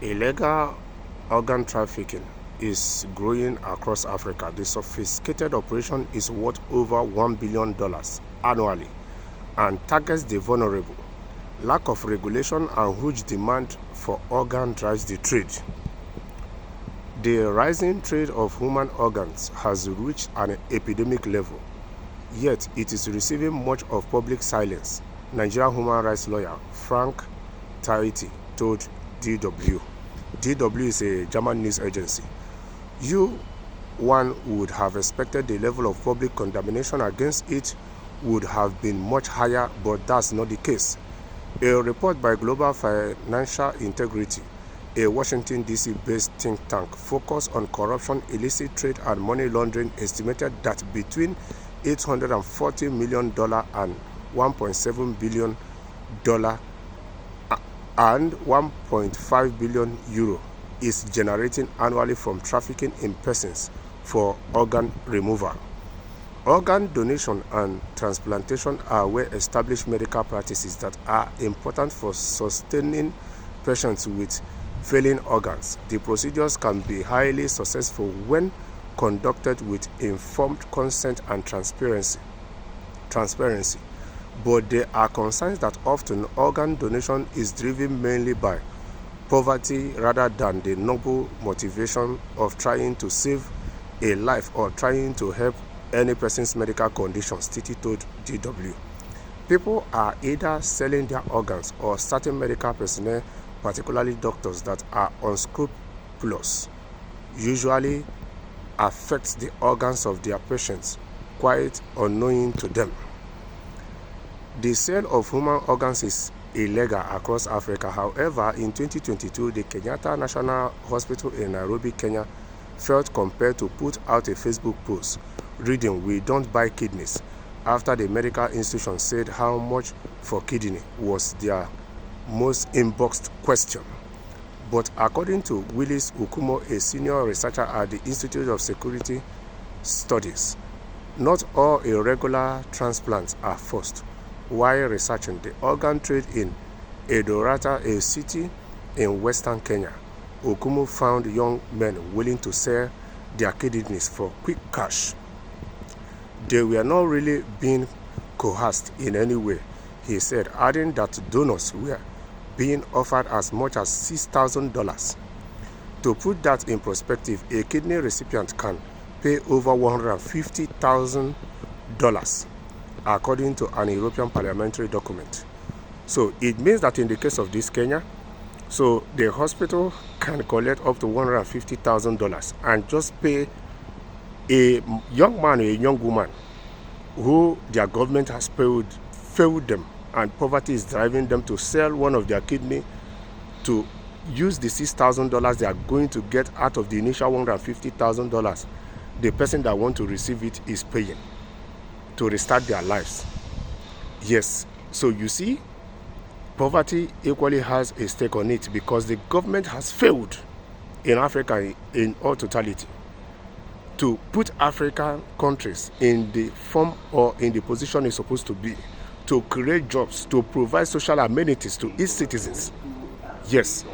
Illegal organ trafficking is growing across Africa. The sophisticated operation is worth over $1 billion annually and targets the vulnerable. Lack of regulation and huge demand for organ drives the trade. The rising trade of human organs has reached an epidemic level, yet it is receiving much of public silence, Nigerian human rights lawyer Frank Tahiti told DW. DW is a German news agency. One would have expected the level of public condemnation against it would have been much higher, but that's not the case. A report by Global Financial Integrity, a Washington, D.C.-based think tank focused on corruption, illicit trade, and money laundering, estimated that between $840 million and $1.7 billion and 1.5 billion euro is generating annually from trafficking in persons for organ removal. Organ donation and transplantation are well-established medical practices that are important for sustaining patients with failing organs. The procedures can be highly successful when conducted with informed consent and transparency. But there are concerns that often organ donation is driven mainly by poverty rather than the noble motivation of trying to save a life or trying to help any person's medical conditions, Titi told DW. People are either selling their organs or certain medical personnel, particularly doctors that are unscrupulous, usually affect the organs of their patients quite unknowing to them. The sale of human organs is illegal across Africa. However, in 2022, the Kenyatta National Hospital in Nairobi, Kenya, felt compelled to put out a Facebook post reading, "We don't buy kidneys," after the medical institution said how much for kidney was their most inboxed question. But according to Willis Ukumo, a senior researcher at the Institute of Security Studies, not all irregular transplants are forced. While researching the organ trade in Edorata, a city in western Kenya, Okumu found young men willing to sell their kidneys for quick cash. They were not really being coerced in any way, he said, adding that donors were being offered as much as $6,000. To put that in perspective, a kidney recipient can pay over $150,000, according to an European parliamentary document. So it means that in the case of this Kenya, so the hospital can collect up to $150,000 and just pay a young man or a young woman who their government has failed them, and poverty is driving them to sell one of their kidney to use the $6,000 they are going to get out of the initial $150,000. The person that wants to receive it is paying to restart their lives. Yes, so you see, poverty equally has a stake on it because the government has failed in Africa in all totality to put African countries in the form or in the position it's supposed to be, to create jobs, to provide social amenities to its citizens. Yes,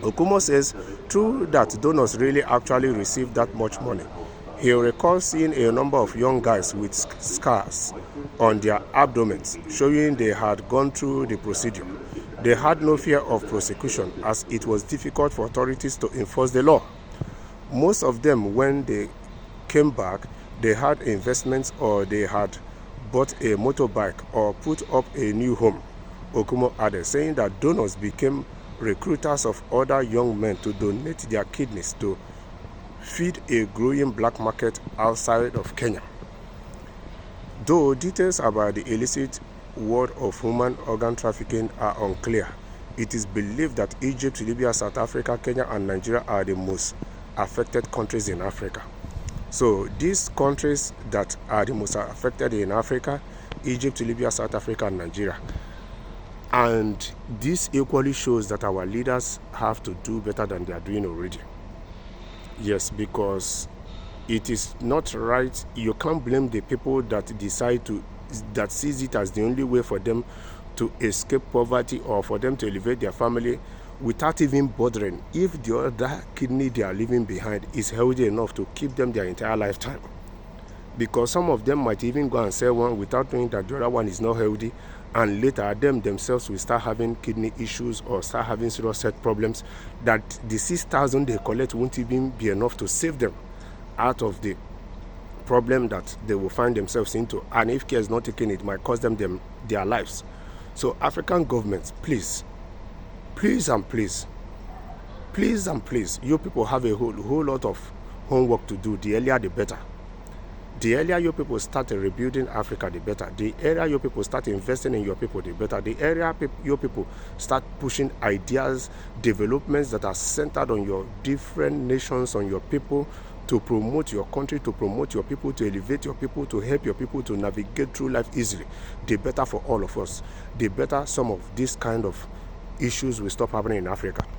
Okumo says true that donors really actually receive that much money. He recalls seeing a number of young guys with scars on their abdomens, showing they had gone through the procedure. They had no fear of prosecution as it was difficult for authorities to enforce the law. Most of them, when they came back, they had investments or they had bought a motorbike or put up a new home, Okumo added, saying that donors became recruiters of other young men to donate their kidneys to feed a growing black market outside of Kenya. Though details about the illicit world of human organ trafficking are unclear, it is believed that Egypt, Libya, South Africa, Kenya, and Nigeria are the most affected countries in Africa. So these countries that are the most affected in Africa, Egypt, Libya, South Africa, and Nigeria. And this equally shows that our leaders have to do better than they are doing already. Yes, because it is not right. You can't blame the people that that sees it as the only way for them to escape poverty or for them to elevate their family without even bothering if the other kidney they are leaving behind is healthy enough to keep them their entire lifetime. Because some of them might even go and sell one without knowing that the other one is not healthy, and later them themselves will start having kidney issues or start having serious health problems that the 6,000 they collect won't even be enough to save them out of the problem that they will find themselves into, and if care is not taken, it might cost them their lives. So African governments, please and please, you people have a whole lot of homework to do. The earlier the better. The earlier you people start rebuilding Africa, the better. The earlier you people start investing in your people, the better. The earlier you people start pushing ideas, developments that are centered on your different nations, on your people, to promote your country, to promote your people, to elevate your people, to help your people to navigate through life easily, the better for all of us. The better some of these kind of issues will stop happening in Africa.